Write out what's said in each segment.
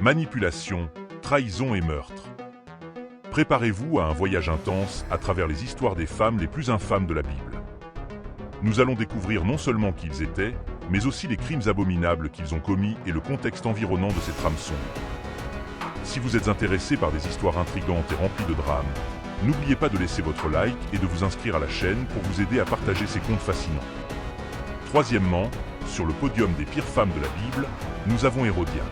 Manipulation, trahison et meurtre. Préparez-vous à un voyage intense à travers les histoires des femmes les plus infâmes de la Bible. Nous allons découvrir non seulement qui ils étaient, mais aussi les crimes abominables qu'ils ont commis et le contexte environnant de ces trames sombres. Si vous êtes intéressé par des histoires intrigantes et remplies de drames, n'oubliez pas de laisser votre like et de vous inscrire à la chaîne pour vous aider à partager ces contes fascinants. Troisièmement, sur le podium des pires femmes de la Bible, nous avons Hérodia.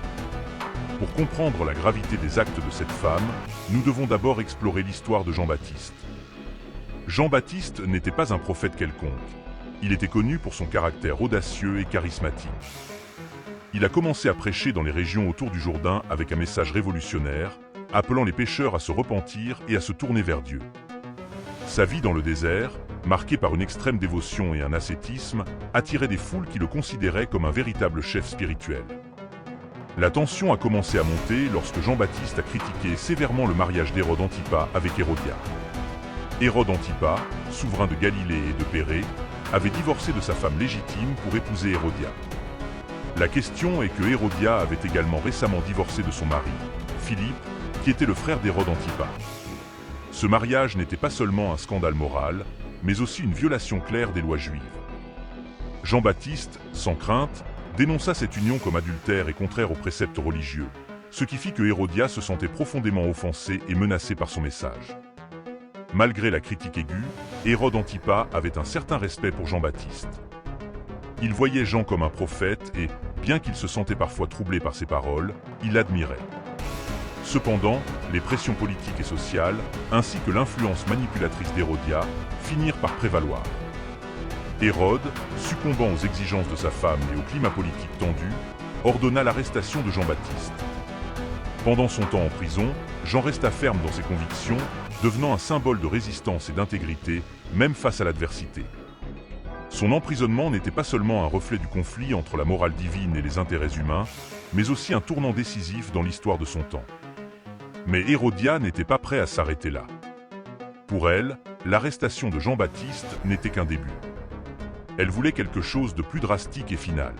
Pour comprendre la gravité des actes de cette femme, nous devons d'abord explorer l'histoire de Jean-Baptiste. Jean-Baptiste n'était pas un prophète quelconque. Il était connu pour son caractère audacieux et charismatique. Il a commencé à prêcher dans les régions autour du Jourdain avec un message révolutionnaire, appelant les pécheurs à se repentir et à se tourner vers Dieu. Sa vie dans le désert, marquée par une extrême dévotion et un ascétisme, attirait des foules qui le considéraient comme un véritable chef spirituel. La tension a commencé à monter lorsque Jean-Baptiste a critiqué sévèrement le mariage d'Hérode Antipas avec Hérodia. Hérode Antipas, souverain de Galilée et de Pérée, avait divorcé de sa femme légitime pour épouser Hérodia. La question est que Hérodia avait également récemment divorcé de son mari, Philippe, qui était le frère d'Hérode Antipas. Ce mariage n'était pas seulement un scandale moral, mais aussi une violation claire des lois juives. Jean-Baptiste, sans crainte, dénonça cette union comme adultère et contraire aux préceptes religieux, ce qui fit que Hérodia se sentait profondément offensé et menacé par son message. Malgré la critique aiguë, Hérode Antipas avait un certain respect pour Jean-Baptiste. Il voyait Jean comme un prophète et, bien qu'il se sentait parfois troublé par ses paroles, il l'admirait. Cependant, les pressions politiques et sociales, ainsi que l'influence manipulatrice d'Hérodia, finirent par prévaloir. Hérode, succombant aux exigences de sa femme et au climat politique tendu, ordonna l'arrestation de Jean-Baptiste. Pendant son temps en prison, Jean resta ferme dans ses convictions, devenant un symbole de résistance et d'intégrité, même face à l'adversité. Son emprisonnement n'était pas seulement un reflet du conflit entre la morale divine et les intérêts humains, mais aussi un tournant décisif dans l'histoire de son temps. Mais Hérodia n'était pas prêt à s'arrêter là. Pour elle, l'arrestation de Jean-Baptiste n'était qu'un début. Elle voulait quelque chose de plus drastique et final.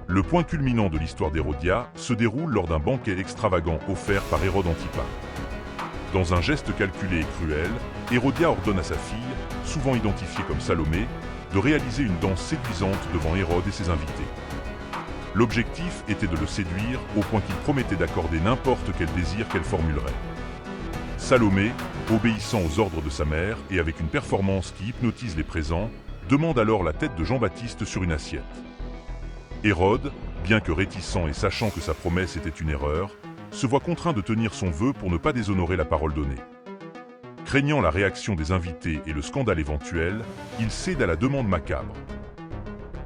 Le point culminant de l'histoire d'Hérodia se déroule lors d'un banquet extravagant offert par Hérode Antipas. Dans un geste calculé et cruel, Hérodia ordonne à sa fille, souvent identifiée comme Salomé, de réaliser une danse séduisante devant Hérode et ses invités. L'objectif était de le séduire au point qu'il promettait d'accorder n'importe quel désir qu'elle formulerait. Salomé, obéissant aux ordres de sa mère et avec une performance qui hypnotise les présents, demande alors la tête de Jean-Baptiste sur une assiette. Hérode, bien que réticent et sachant que sa promesse était une erreur, se voit contraint de tenir son vœu pour ne pas déshonorer la parole donnée. Craignant la réaction des invités et le scandale éventuel, il cède à la demande macabre.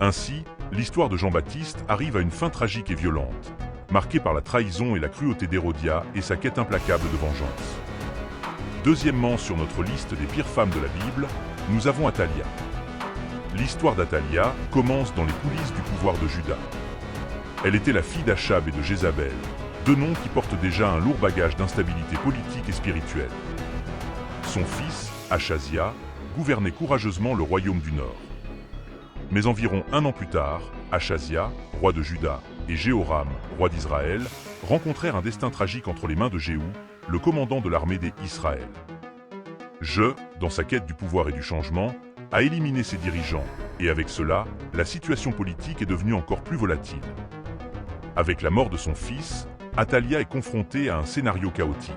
Ainsi, l'histoire de Jean-Baptiste arrive à une fin tragique et violente, marquée par la trahison et la cruauté d'Hérodia et sa quête implacable de vengeance. Deuxièmement, sur notre liste des pires femmes de la Bible, nous avons Athalia. L'histoire d'Athalia commence dans les coulisses du pouvoir de Juda. Elle était la fille d'Achab et de Jézabel, deux noms qui portent déjà un lourd bagage d'instabilité politique et spirituelle. Son fils, Achazia, gouvernait courageusement le royaume du Nord. Mais environ un an plus tard, Achazia, roi de Juda, et Jéhoram, roi d'Israël, rencontrèrent un destin tragique entre les mains de Jéhou, le commandant de l'armée des Israël. Dans sa quête du pouvoir et du changement, a éliminé ses dirigeants, et avec cela, la situation politique est devenue encore plus volatile. Avec la mort de son fils, Athalia est confrontée à un scénario chaotique.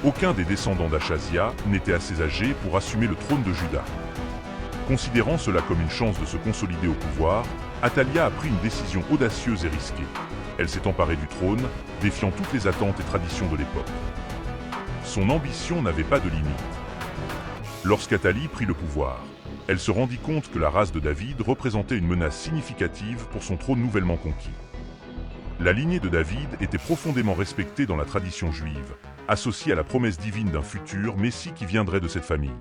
Aucun des descendants d'Achazia n'était assez âgé pour assumer le trône de Juda. Considérant cela comme une chance de se consolider au pouvoir, Athalia a pris une décision audacieuse et risquée. Elle s'est emparée du trône, défiant toutes les attentes et traditions de l'époque. Son ambition n'avait pas de limite. Lorsqu'Athalie prit le pouvoir, elle se rendit compte que la race de David représentait une menace significative pour son trône nouvellement conquis. La lignée de David était profondément respectée dans la tradition juive, associée à la promesse divine d'un futur Messie qui viendrait de cette famille.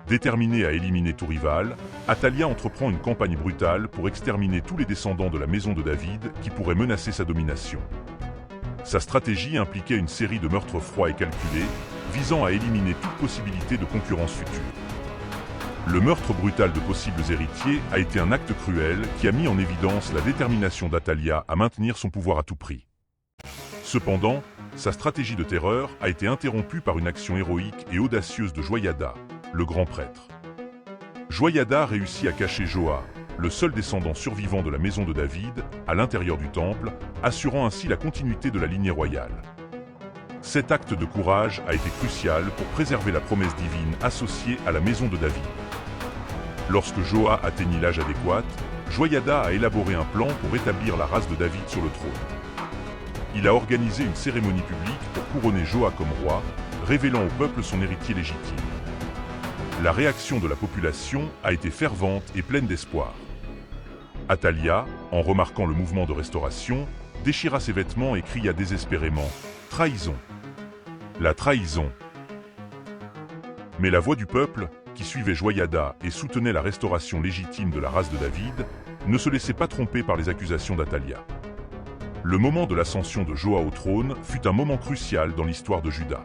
Déterminée à éliminer tout rival, Athalia entreprend une campagne brutale pour exterminer tous les descendants de la maison de David qui pourraient menacer sa domination. Sa stratégie impliquait une série de meurtres froids et calculés, visant à éliminer toute possibilité de concurrence future. Le meurtre brutal de possibles héritiers a été un acte cruel qui a mis en évidence la détermination d'Athalia à maintenir son pouvoir à tout prix. Cependant, sa stratégie de terreur a été interrompue par une action héroïque et audacieuse de Joiada, le grand prêtre. Joiada réussit à cacher Joa, le seul descendant survivant de la maison de David, à l'intérieur du temple, assurant ainsi la continuité de la lignée royale. Cet acte de courage a été crucial pour préserver la promesse divine associée à la maison de David. Lorsque Joa atteignit l'âge adéquat, Joiada a élaboré un plan pour rétablir la race de David sur le trône. Il a organisé une cérémonie publique pour couronner Joa comme roi, révélant au peuple son héritier légitime. La réaction de la population a été fervente et pleine d'espoir. Athalia, en remarquant le mouvement de restauration, déchira ses vêtements et cria désespérément « Trahison ! La trahison !» Mais la voix du peuple, qui suivait Joiada et soutenait la restauration légitime de la race de David, ne se laissait pas tromper par les accusations d'Athalia. Le moment de l'ascension de Joa au trône fut un moment crucial dans l'histoire de Juda.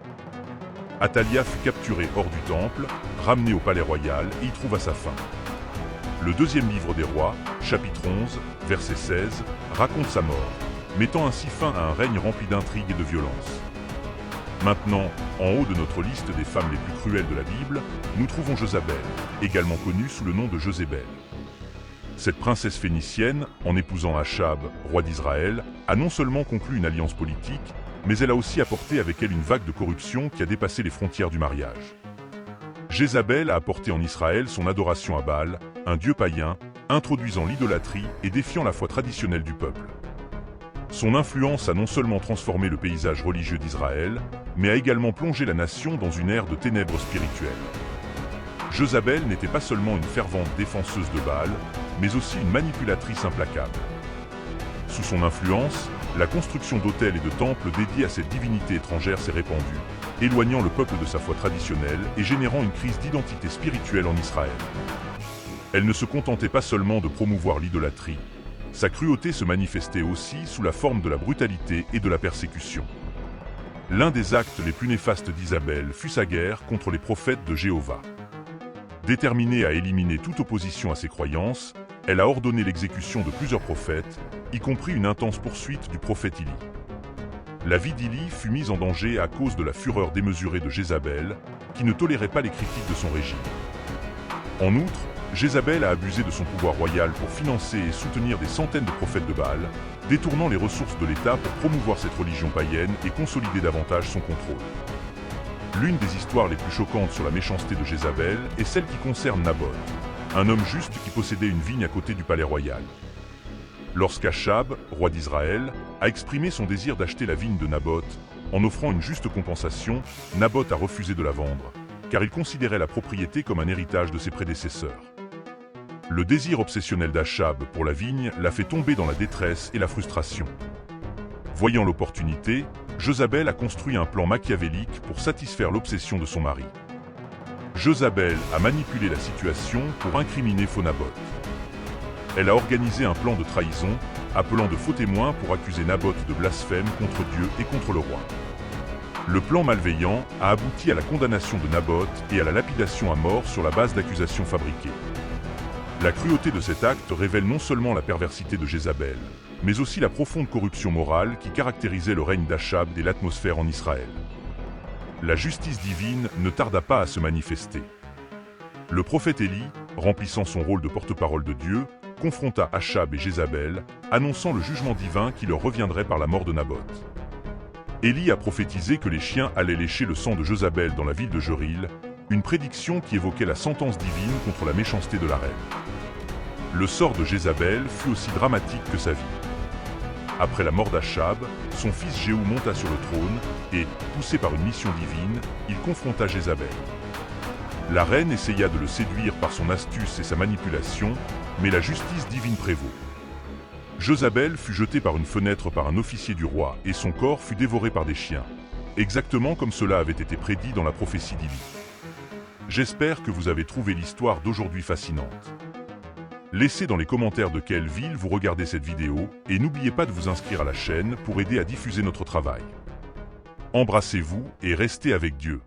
Athalia fut capturée hors du temple, ramenée au palais royal et y trouva sa fin. Le deuxième livre des rois, chapitre 11, verset 16, raconte sa mort, mettant ainsi fin à un règne rempli d'intrigues et de violence. Maintenant, en haut de notre liste des femmes les plus cruelles de la Bible, nous trouvons Jézabel, également connue sous le nom de Jezébel. Cette princesse phénicienne, en épousant Achab, roi d'Israël, a non seulement conclu une alliance politique, mais elle a aussi apporté avec elle une vague de corruption qui a dépassé les frontières du mariage. Jézabel a apporté en Israël son adoration à Baal, un dieu païen, introduisant l'idolâtrie et défiant la foi traditionnelle du peuple. Son influence a non seulement transformé le paysage religieux d'Israël, mais a également plongé la nation dans une ère de ténèbres spirituelles. Jézabel n'était pas seulement une fervente défenseuse de Baal, mais aussi une manipulatrice implacable. Sous son influence, la construction d'autels et de temples dédiés à cette divinité étrangère s'est répandue, éloignant le peuple de sa foi traditionnelle et générant une crise d'identité spirituelle en Israël. Elle ne se contentait pas seulement de promouvoir l'idolâtrie, sa cruauté se manifestait aussi sous la forme de la brutalité et de la persécution. L'un des actes les plus néfastes d'Isabelle fut sa guerre contre les prophètes de Jéhovah. Déterminée à éliminer toute opposition à ses croyances, elle a ordonné l'exécution de plusieurs prophètes, y compris une intense poursuite du prophète Élie. La vie d'Élie fut mise en danger à cause de la fureur démesurée de Jézabel, qui ne tolérait pas les critiques de son régime. En outre, Jézabel a abusé de son pouvoir royal pour financer et soutenir des centaines de prophètes de Baal, détournant les ressources de l'État pour promouvoir cette religion païenne et consolider davantage son contrôle. L'une des histoires les plus choquantes sur la méchanceté de Jézabel est celle qui concerne Naboth, un homme juste qui possédait une vigne à côté du palais royal. Lorsqu'Achab, roi d'Israël, a exprimé son désir d'acheter la vigne de Naboth, en offrant une juste compensation, Naboth a refusé de la vendre, car il considérait la propriété comme un héritage de ses prédécesseurs. Le désir obsessionnel d'Achab pour la vigne l'a fait tomber dans la détresse et la frustration. Voyant l'opportunité, Jézabel a construit un plan machiavélique pour satisfaire l'obsession de son mari. Jézabel a manipulé la situation pour incriminer faux Naboth. Elle a organisé un plan de trahison, appelant de faux témoins pour accuser Naboth de blasphème contre Dieu et contre le roi. Le plan malveillant a abouti à la condamnation de Naboth et à la lapidation à mort sur la base d'accusations fabriquées. La cruauté de cet acte révèle non seulement la perversité de Jézabel, mais aussi la profonde corruption morale qui caractérisait le règne d'Achab et l'atmosphère en Israël. La justice divine ne tarda pas à se manifester. Le prophète Élie, remplissant son rôle de porte-parole de Dieu, confronta Achab et Jézabel, annonçant le jugement divin qui leur reviendrait par la mort de Naboth. Élie a prophétisé que les chiens allaient lécher le sang de Jézabel dans la ville de Jéril, une prédiction qui évoquait la sentence divine contre la méchanceté de la reine. Le sort de Jézabel fut aussi dramatique que sa vie. Après la mort d'Achab, son fils Jéhu monta sur le trône et, poussé par une mission divine, il confronta Jézabel. La reine essaya de le séduire par son astuce et sa manipulation, mais la justice divine prévaut. Jézabel fut jetée par une fenêtre par un officier du roi et son corps fut dévoré par des chiens, exactement comme cela avait été prédit dans la prophétie d'Élie. J'espère que vous avez trouvé l'histoire d'aujourd'hui fascinante. Laissez dans les commentaires de quelle ville vous regardez cette vidéo et n'oubliez pas de vous inscrire à la chaîne pour aider à diffuser notre travail. Embrassez-vous et restez avec Dieu.